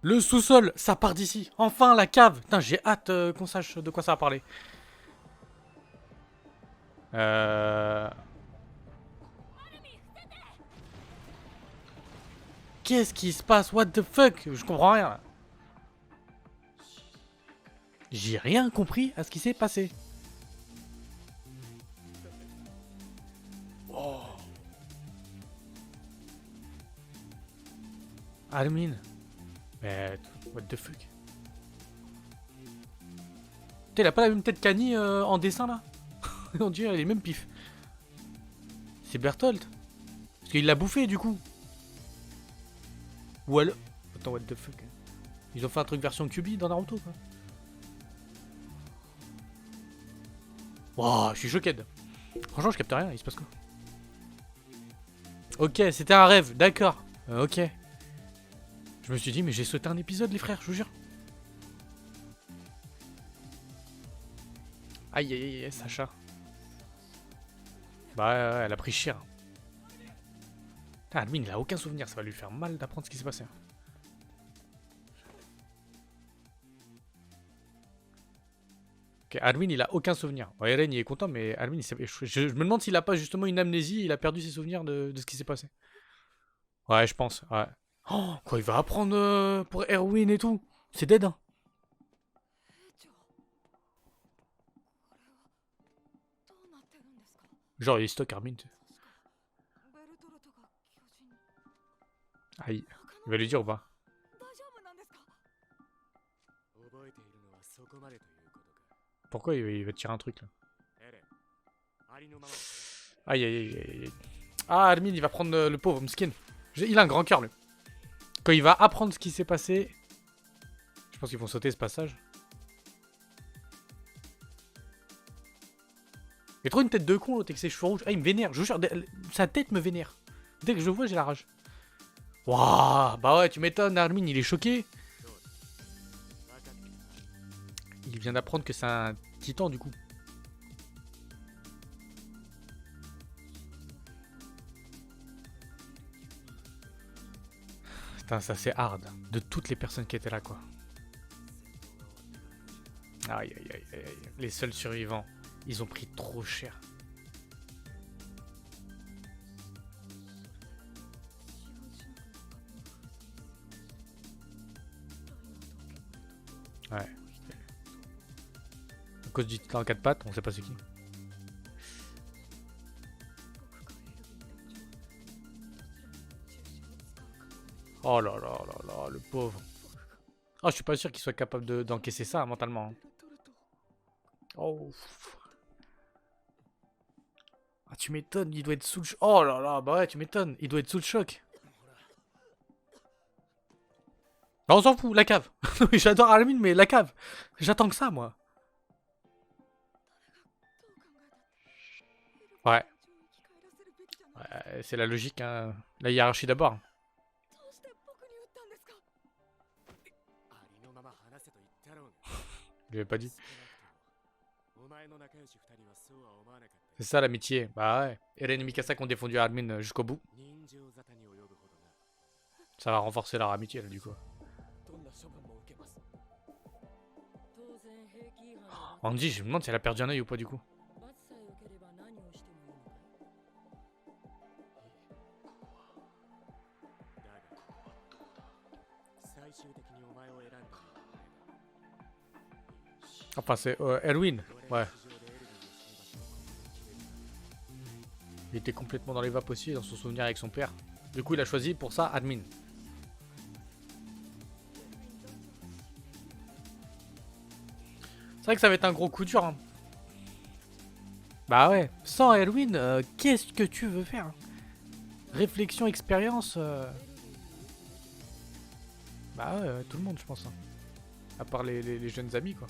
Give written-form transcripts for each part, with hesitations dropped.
Le sous-sol, ça part d'ici. Enfin, la cave. Putain, j'ai hâte qu'on sache de quoi ça va parler. Euh... Qu'est-ce qui se passe? What the fuck? Je comprends rien. J'ai rien compris à ce qui s'est passé. Oh. Armin. Mais what the fuck? T'es, il a pas la même tête qu'Annie en dessin là? On dirait les mêmes pifs. C'est Berthold. Parce qu'il l'a bouffé du coup. Ou alors... Attends, what the fuck? Ils ont fait un truc version Kyuubi dans Naruto quoi. Wow, je suis choqué. Franchement, je capte rien, il se passe quoi? Ok, c'était un rêve, d'accord. Ok. Je me suis dit, mais j'ai sauté un épisode, les frères, je vous jure. Aïe, aïe, aïe, Sacha. Bah, ouais, elle a pris cher. Putain, Admin, il a aucun souvenir, ça va lui faire mal d'apprendre ce qui s'est passé. Ok, Admin, il a aucun souvenir. Ouais, Eren, il est content, mais Admin, je me demande s'il a pas justement une amnésie, il a perdu ses souvenirs de ce qui s'est passé. Ouais, je pense, ouais. Oh, quoi, il va apprendre pour Erwin et tout. C'est dead, hein. Genre, il stock Armin. Aïe. Il va lui dire ou pas? Pourquoi il va tirer un truc là? Aïe aïe aïe aïe. Ah, Armin, il va prendre le pauvre Mskin. Il a un grand cœur, lui. Quand il va apprendre ce qui s'est passé, je pense qu'ils vont sauter ce passage. Il a trop une tête de con, l'autre, avec ses cheveux rouges. Ah, il me vénère, je vous jure, sa tête me vénère. Dès que je le vois, j'ai la rage. Waouh, bah ouais, tu m'étonnes, Armin, il est choqué. Il vient d'apprendre que c'est un titan, du coup. Putain, ça c'est hard. De toutes les personnes qui étaient là, quoi. Aïe, aïe, aïe, aïe. Les seuls survivants, ils ont pris trop cher. Ouais. À cause du titan en 4 pattes, on sait pas c'est qui. Oh là là là là, le pauvre. Oh, je suis pas sûr qu'il soit capable d'encaisser ça mentalement, hein. Oh. Ah, tu m'étonnes, il doit être sous le choc. Oh là là, bah ouais, tu m'étonnes, il doit être sous le choc. Bah, on s'en fout, la cave. J'adore Armin, mais la cave. J'attends que ça, moi. Ouais. Ouais, c'est la logique, hein. La hiérarchie d'abord. Je lui ai pas dit. C'est ça l'amitié. Bah ouais. Eren et Mikasa qui ont défendu Armin jusqu'au bout. Ça va renforcer leur amitié, là, du coup. Andy, je me demande si elle a perdu un œil ou pas, du coup. Enfin, c'est Erwin. Ouais. Il était complètement dans les vapes aussi, dans son souvenir avec son père. Du coup, il a choisi pour ça Admin. C'est vrai que ça va être un gros coup dur, hein. Bah ouais. Sans Erwin, qu'est-ce que tu veux faire, hein? Réflexion, expérience. Bah ouais, tout le monde, je pense, hein. À part les jeunes amis, quoi.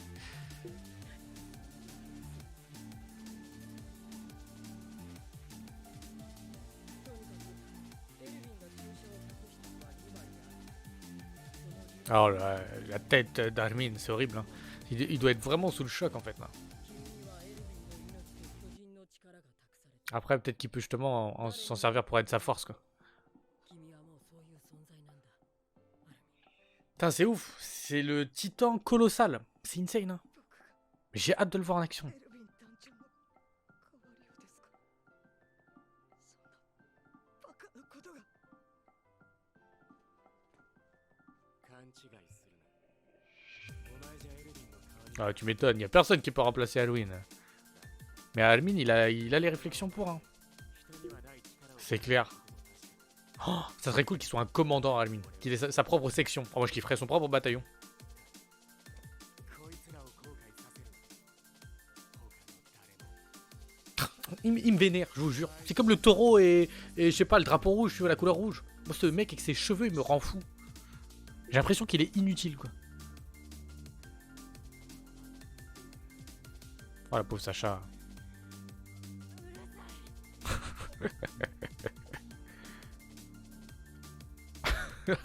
Oh la tête d'Armin, c'est horrible, hein. Il doit être vraiment sous le choc, en fait, là. Après, peut-être qu'il peut justement s'en servir pour être sa force, quoi. Putain, c'est ouf. C'est le titan colossal. C'est insane, hein. J'ai hâte de le voir en action. エルヴィン団長も変わるようですか。そんなバカなことが。勘違いするな。お前じゃエルヴィンの代わり。 Ah, tu m'étonnes, il y a personne qui peut remplacer Alwyn. Mais Alwyn, il a les réflexions pour, hein. C'est clair. Oh, ça serait cool qu'il soit un commandant, Alwyn. Qu'il ait sa propre section. Oh, moi, je kifferais son propre bataillon. Il me vénère, je vous jure. C'est comme le taureau et je sais pas, le drapeau rouge, tu vois, la couleur rouge. Moi, ce mec avec ses cheveux, il me rend fou. J'ai l'impression qu'il est inutile, quoi. Oh, la pauvre Sacha.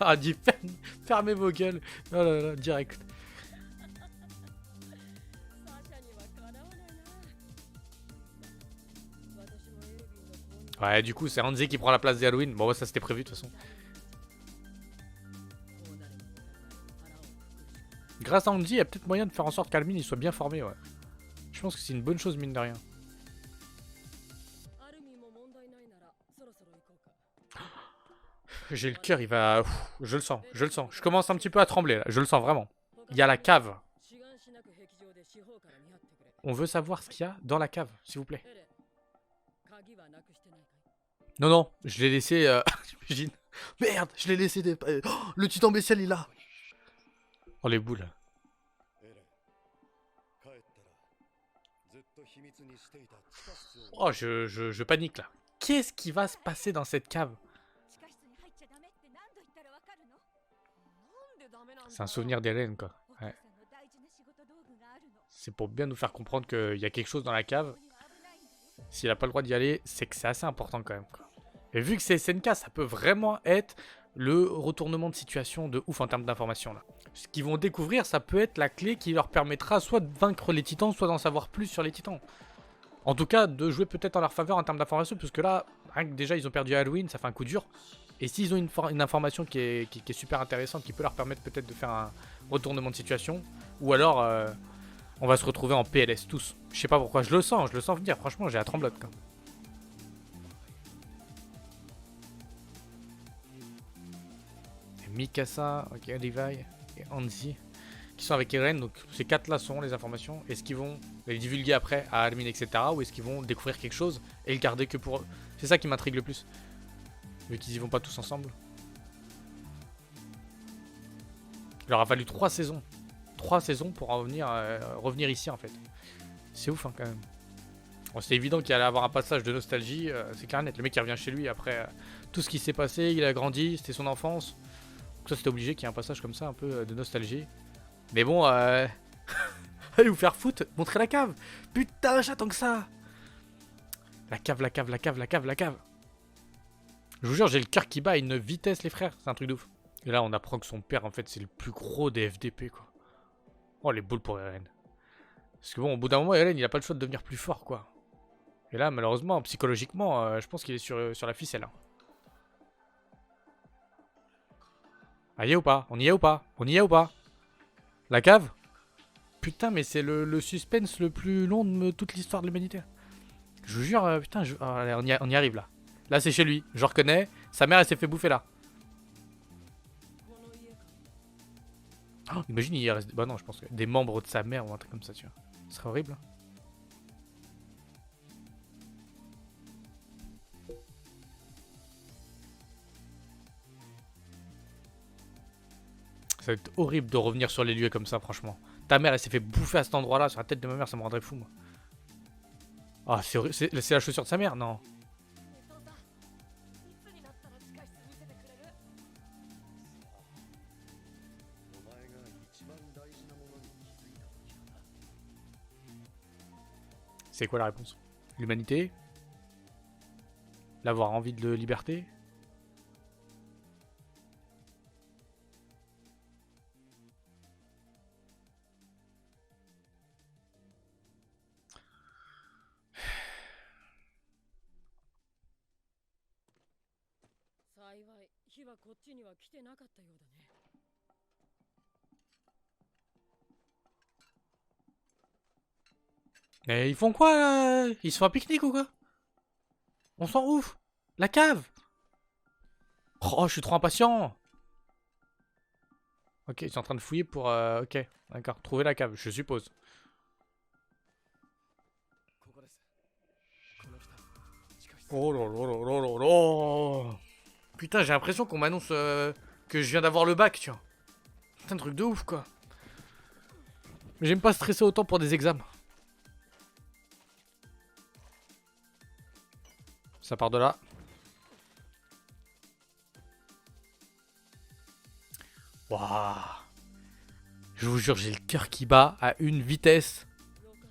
Ah, dit fermez vos gueules. Oh là là, direct. Ouais, du coup, c'est Hanzi qui prend la place d'Halloween. Bon, ouais, ça c'était prévu de toute façon. Grâce à Hanzi, il y a peut-être moyen de faire en sorte qu'Almin il soit bien formé, ouais. Je pense que c'est une bonne chose, mine de rien. J'ai le cœur, il va... Ouf, je le sens, je le sens. Je commence un petit peu à trembler, là. Je le sens vraiment. Il y a la cave. On veut savoir ce qu'il y a dans la cave, s'il vous plaît. Non, non, je l'ai laissé... J'imagine. Merde, je l'ai laissé... Oh, le titan bestial, il est là. Oh, les boules. Oh, je panique, là. Qu'est-ce qui va se passer dans cette cave? C'est un souvenir d'Hélène, quoi. Ouais. C'est pour bien nous faire comprendre qu'il y a quelque chose dans la cave. S'il n'a pas le droit d'y aller, c'est que c'est assez important quand même, quoi. Et vu que c'est SNK, ça peut vraiment être le retournement de situation de ouf en termes d'informations, là. Ce qu'ils vont découvrir, ça peut être la clé qui leur permettra soit de vaincre les titans, soit d'en savoir plus sur les titans. En tout cas, de jouer peut-être en leur faveur en termes d'informations, puisque là, rien que déjà, ils ont perdu Halloween, ça fait un coup dur. Et s'ils ont une information qui est super intéressante, qui peut leur permettre peut-être de faire un retournement de situation, ou alors on va se retrouver en PLS tous. Je sais pas pourquoi, je le sens venir, franchement, j'ai la tremblote, quoi. Et Mikasa, ok, Levi et Hanzi, qui sont avec Eren, donc ces quatre là sont les informations. Est-ce qu'ils vont les divulguer après à Almin, etc. ou est-ce qu'ils vont découvrir quelque chose et le garder que pour eux? C'est ça qui m'intrigue le plus. Vu qu'ils y vont pas tous ensemble. Il leur a fallu 3 saisons. 3 saisons pour en revenir ici en fait. C'est ouf hein, quand même. Bon, c'est évident qu'il allait avoir un passage de nostalgie. C'est clair net. Le mec qui revient chez lui après tout ce qui s'est passé. Il a grandi, c'était son enfance. Donc ça c'était obligé qu'il y ait un passage comme ça un peu de nostalgie. Mais bon, allez vous faire foutre. Montrez la cave. Putain, j'attends que ça. La cave, la cave, la cave, la cave, la cave. Je vous jure, j'ai le cœur qui bat à une vitesse, les frères. C'est un truc de ouf. Et là, on apprend que son père, en fait, c'est le plus gros des FDP, quoi. Oh, les boules pour Eren. Parce que bon, au bout d'un moment, Eren, il a pas le choix de devenir plus fort, quoi. Et là, malheureusement, psychologiquement, je pense qu'il est sur la ficelle. Hein. Ah, y est ou pas? On y est ou pas? On y est ou pas? La cave? Putain, mais c'est le suspense le plus long de toute l'histoire de l'humanité. Je vous jure, putain, oh, allez, on y arrive, là. Là, c'est chez lui. Je reconnais. Sa mère, elle s'est fait bouffer, là. Oh, imagine, il reste... Bah non, je pense que des membres de sa mère ou un truc comme ça, tu vois. Ce serait horrible. Ça va être horrible de revenir sur les lieux comme ça, franchement. Ta mère, elle s'est fait bouffer à cet endroit-là, sur la tête de ma mère, ça me rendrait fou, moi. Ah, c'est la chaussure de sa mère? Non. C'est quoi la réponse? L'humanité? L'avoir envie de liberté? Mais ils font quoi là? Ils se font un pique-nique ou quoi? On s'en ouf. La cave. Oh, je suis trop impatient. Ok, ils sont en train de fouiller pour... ok, d'accord. Trouver la cave, je suppose. ここです。この北、地下室。 Oh là là là là là là. Putain, j'ai l'impression qu'on m'annonce que je viens d'avoir le bac, tu vois. C'est un truc de ouf, quoi. Mais j'aime pas stresser autant pour des examens. Ça part de là. Waouh. Je vous jure, j'ai le cœur qui bat à une vitesse.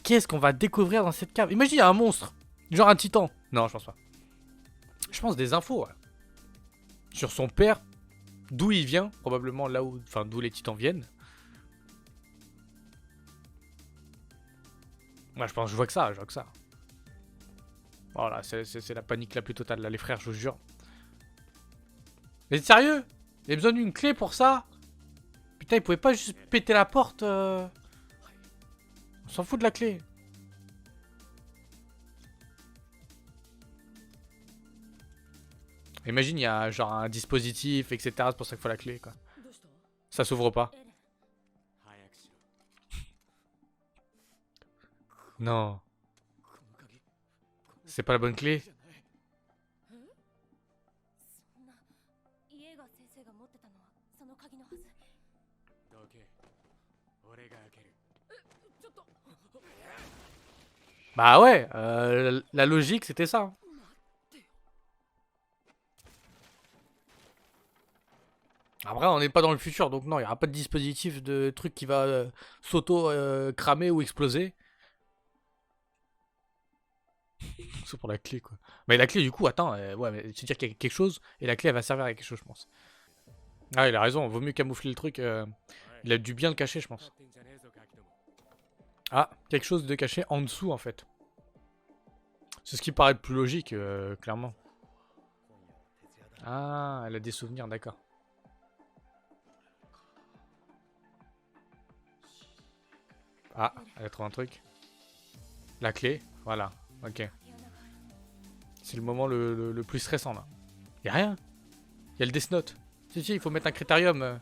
Qu'est-ce qu'on va découvrir dans cette cave? Imagine, il y a un monstre. Genre un titan. Non, je pense pas. Je pense des infos, ouais. Sur son père. D'où il vient. Probablement là où... Enfin, d'où les titans viennent. Ouais, je pense, je vois que ça, je vois que ça. Voilà, c'est la panique la plus totale, là, les frères, je vous jure. Mais sérieux? Il a besoin d'une clé pour ça? Putain, il pouvait pas juste péter la porte On s'en fout de la clé. Imagine, il y a genre un dispositif, etc. C'est pour ça qu'il faut la clé, quoi. Ça s'ouvre pas. Non. C'est pas la bonne clé? Bah ouais, la logique c'était ça. Après, on n'est pas dans le futur, donc non, il n'y aura pas de dispositif de truc qui va s'auto-cramer ou exploser. C'est pour la clé, quoi. Mais la clé, du coup, attends, ouais, mais c'est-à-dire qu'il y a quelque chose, et la clé, elle va servir à quelque chose, je pense. Ah, il a raison, vaut mieux camoufler le truc. Il a dû bien le cacher, je pense. Ah, quelque chose de caché en dessous, en fait. C'est ce qui paraît le plus logique, clairement. Ah, elle a des souvenirs, d'accord. Ah, elle a trouvé un truc. La clé, voilà, ok. C'est le moment le plus stressant, là. Y'a rien. Y'a le Death Note. Si, il faut mettre un critérium.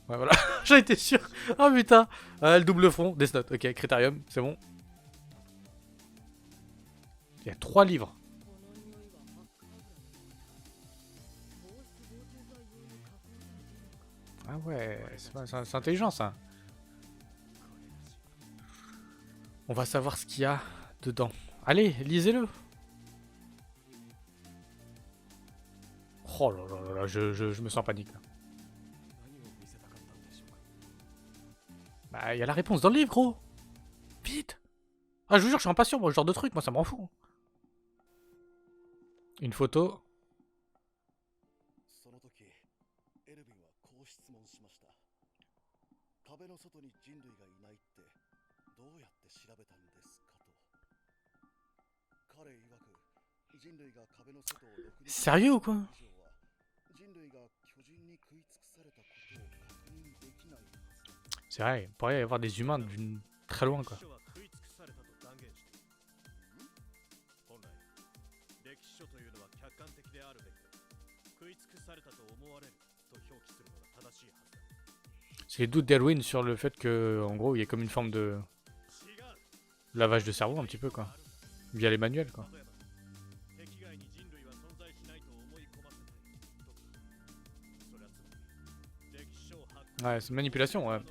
Ouais, voilà, j'en étais sûr. Oh putain. Le double front, Death Note, ok, critérium, c'est bon. Il y a 3 livres. Ah ouais, c'est intelligent ça. On va savoir ce qu'il y a dedans. Allez, lisez-le. Oh là là là là, je me sens en panique là. Bah, il y a la réponse dans le livre, gros. Vite. Ah, je vous jure, je suis impatient, moi, ce genre de truc, moi, ça m'en fout. Une photo. Sérieux ou quoi? C'est vrai, il pourrait y avoir des humains d'une très loin, quoi. C'est les doutes d'Elwyn sur le fait que, en gros, il y a comme une forme de lavage de cerveau, un petit peu, quoi. Via les manuels, quoi. Ouais, c'est une manipulation, ouais.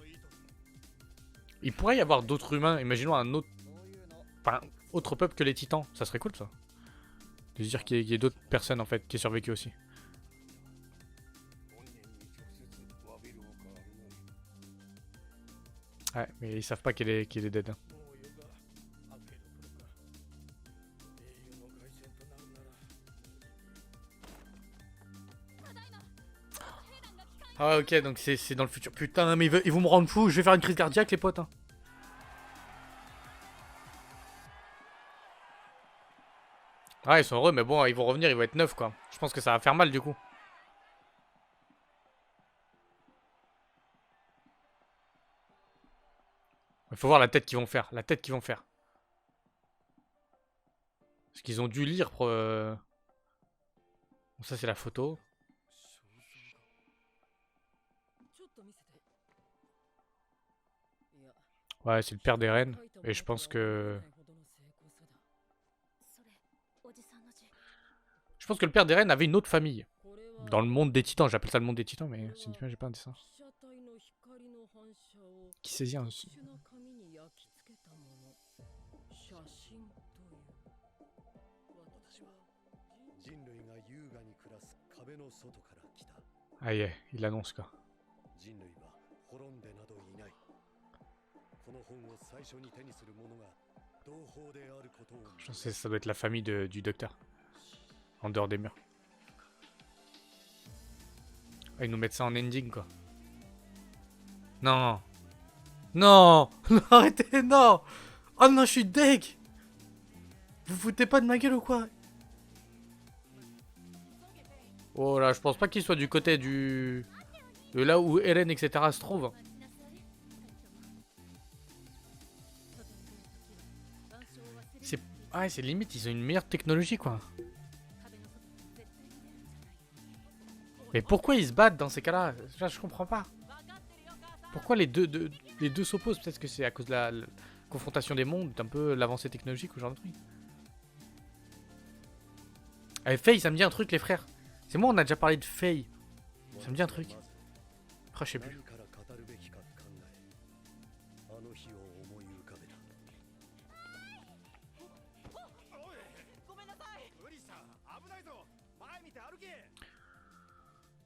Il pourrait y avoir d'autres humains, imaginons un autre... Enfin, autre peuple que les titans, ça serait cool, ça. De se dire qu'il y ait d'autres personnes, en fait, qui aient survécu aussi. Ouais, mais ils savent pas qu'il est dead. Ah ouais, ok, donc c'est dans le futur. Putain, mais ils vont me rendre fou, je vais faire une crise cardiaque, les potes. Hein. Ouais, ils sont heureux, mais bon, ils vont revenir, ils vont être neufs, quoi. Je pense que ça va faire mal, du coup. Il faut voir la tête qu'ils vont faire. La tête qu'ils vont faire. Parce qu'ils ont dû lire. Bon, ça, c'est la photo. Ouais, c'est le père d'Eren. Et je pense que... Je pense que le père d'Eren avait une autre famille. Dans le monde des titans. J'appelle ça le monde des titans, mais c'est j'ai pas un dessin. Qui saisit un... 人類が優雅に暮らす壁の外から来た。 Ah yeah, il annonce quoi. 人類は滅んでなどいない。この本を最初に手にする者が同胞であることを。Je pense que ça doit être la famille du docteur. En dehors des murs. Ah, ils nous mettent ça en ending quoi. Non. Non. Non, arrêtez, non. Oh non, je suis deg. Vous foutez pas de ma gueule ou quoi? Oh là, je pense pas qu'il soit du côté de là où Eren, etc. se trouve. Ah, c'est limite, ils ont une meilleure technologie, quoi. Mais pourquoi ils se battent dans ces cas-là? Je comprends pas. Pourquoi les deux s'opposent? Peut-être que c'est à cause de la confrontation des mondes, un peu l'avancée technologique ou genre de truc. Allez, Faye, ça me dit un truc, les frères. C'est moi, on a déjà parlé de Faye. Ça me dit un truc. Oh, je sais plus.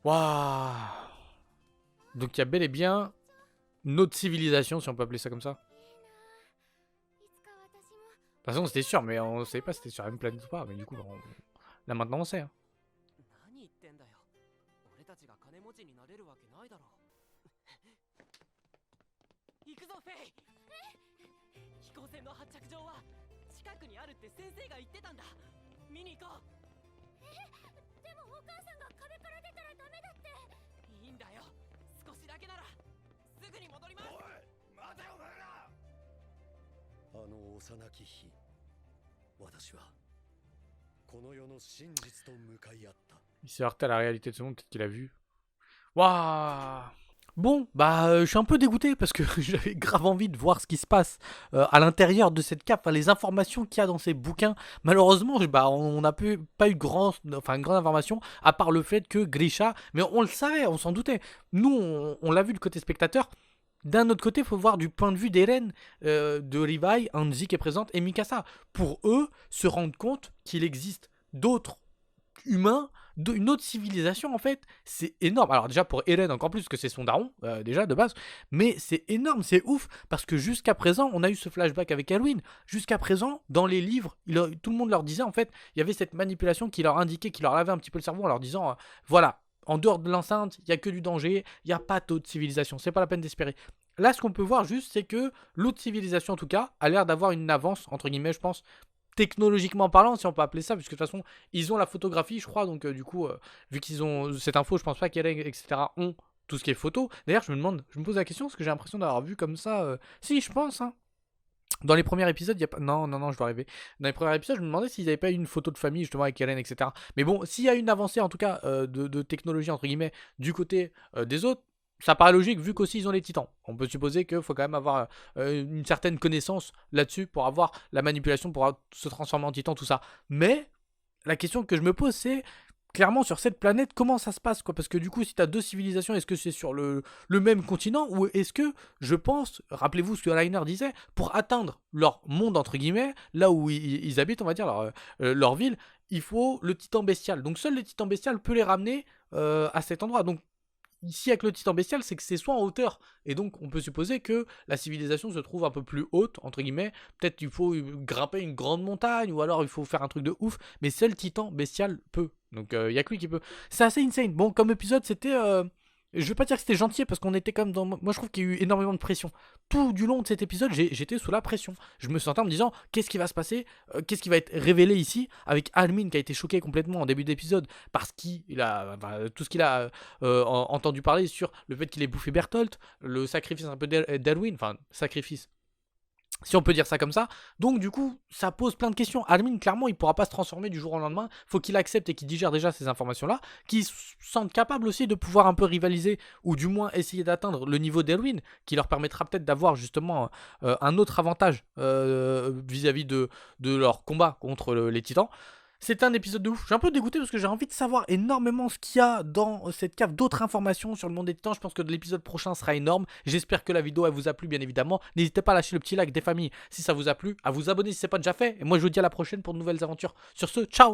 Waouh. Donc il y a bel et bien notre civilisation, si on peut appeler ça comme ça. De toute façon, c'était sûr, mais on savait pas si c'était sur la même planète ou pas. Mais du coup, là maintenant, on sait. Hein. Il s'est heurté à la réalité de ce monde, peut-être qu'il a vu. Waouh. Bon, bah, je suis un peu dégoûté parce que j'avais grave envie de voir ce qui se passe à l'intérieur de cette cape, les informations qu'il y a dans ces bouquins. Malheureusement, bah, on n'a pas eu une grande information, à part le fait que Grisha, mais on le savait, on s'en doutait. Nous, on l'a vu le côté spectateur. D'un autre côté, il faut voir du point de vue d'Eren, de Levi, Hanzi qui est présente, et Mikasa. Pour eux, se rendre compte qu'il existe d'autres humain, une autre civilisation en fait, c'est énorme. Alors déjà pour Eren encore plus que c'est son daron, déjà de base, mais c'est énorme, c'est ouf, parce que jusqu'à présent, on a eu ce flashback avec Alwyn, jusqu'à présent, dans les livres, tout le monde leur disait en fait, il y avait cette manipulation qui leur indiquait, qui leur lavait un petit peu le cerveau en leur disant, voilà, en dehors de l'enceinte, il n'y a que du danger, il n'y a pas d'autre civilisation, c'est pas la peine d'espérer. Là, ce qu'on peut voir juste, c'est que l'autre civilisation en tout cas, a l'air d'avoir une avance, entre guillemets, je pense, technologiquement parlant, si on peut appeler ça, puisque de toute façon, ils ont la photographie, je crois, donc du coup, vu qu'ils ont cette info, je pense pas qu'Eren, etc., ont tout ce qui est photo. D'ailleurs, je me pose la question, parce que j'ai l'impression d'avoir vu comme ça, si, je pense, hein. Dans les premiers épisodes, il y a pas... Non, je dois rêver. Dans les premiers épisodes, je me demandais s'ils n'avaient pas eu une photo de famille, justement, avec Eren, etc. Mais bon, s'il y a une avancée, en tout cas, de technologie, entre guillemets, du côté des autres, ça paraît logique vu qu'aussi ils ont les titans. On peut supposer qu'il faut quand même avoir une certaine connaissance là-dessus pour avoir la manipulation, pour se transformer en titan, tout ça. Mais la question que je me pose, c'est clairement sur cette planète, comment ça se passe quoi? Parce que du coup, si tu as deux civilisations, est-ce que c'est sur le même continent? Ou est-ce que, je pense, rappelez-vous ce que Reiner disait, pour atteindre leur monde, entre guillemets, là où ils habitent, on va dire, leur ville, il faut le titan bestial. Donc seul le titan bestial peut les ramener à cet endroit. Donc ici avec le titan bestial, c'est que c'est soit en hauteur, et donc on peut supposer que la civilisation se trouve un peu plus haute, entre guillemets, peut-être qu'il faut grimper une grande montagne, ou alors il faut faire un truc de ouf, mais seul titan bestial peut, donc il n'y a que lui qui peut. C'est assez insane. Bon, comme épisode, c'était... je vais pas dire que c'était gentil, parce qu'on était comme dans... Moi je trouve qu'il y a eu énormément de pression. Tout du long de cet épisode, j'étais sous la pression. Je me sentais en me disant, qu'est-ce qui va se passer, qu'est-ce qui va être révélé ici, avec Almin qui a été choqué complètement en début d'épisode, parce qu'il a... Enfin, tout ce qu'il a entendu parler sur le fait qu'il ait bouffé Bertolt, le sacrifice un peu d'Alwyn, enfin, sacrifice... Si on peut dire ça comme ça. Donc du coup, ça pose plein de questions. Armin, clairement, il pourra pas se transformer du jour au lendemain. Faut qu'il accepte et qu'il digère déjà ces informations-là, qu'il se sente capable aussi de pouvoir un peu rivaliser, ou du moins essayer d'atteindre le niveau d'Erwin, qui leur permettra peut-être d'avoir justement un autre avantage vis-à-vis de leur combat contre les titans. C'était un épisode de ouf. J'ai un peu dégoûté parce que j'ai envie de savoir énormément ce qu'il y a dans cette cave, d'autres informations sur le monde des titans. Je pense que l'épisode prochain sera énorme. J'espère que la vidéo elle vous a plu, bien évidemment. N'hésitez pas à lâcher le petit like des familles si ça vous a plu, à vous abonner si ce n'est pas déjà fait. Et moi je vous dis à la prochaine pour de nouvelles aventures. Sur ce, ciao!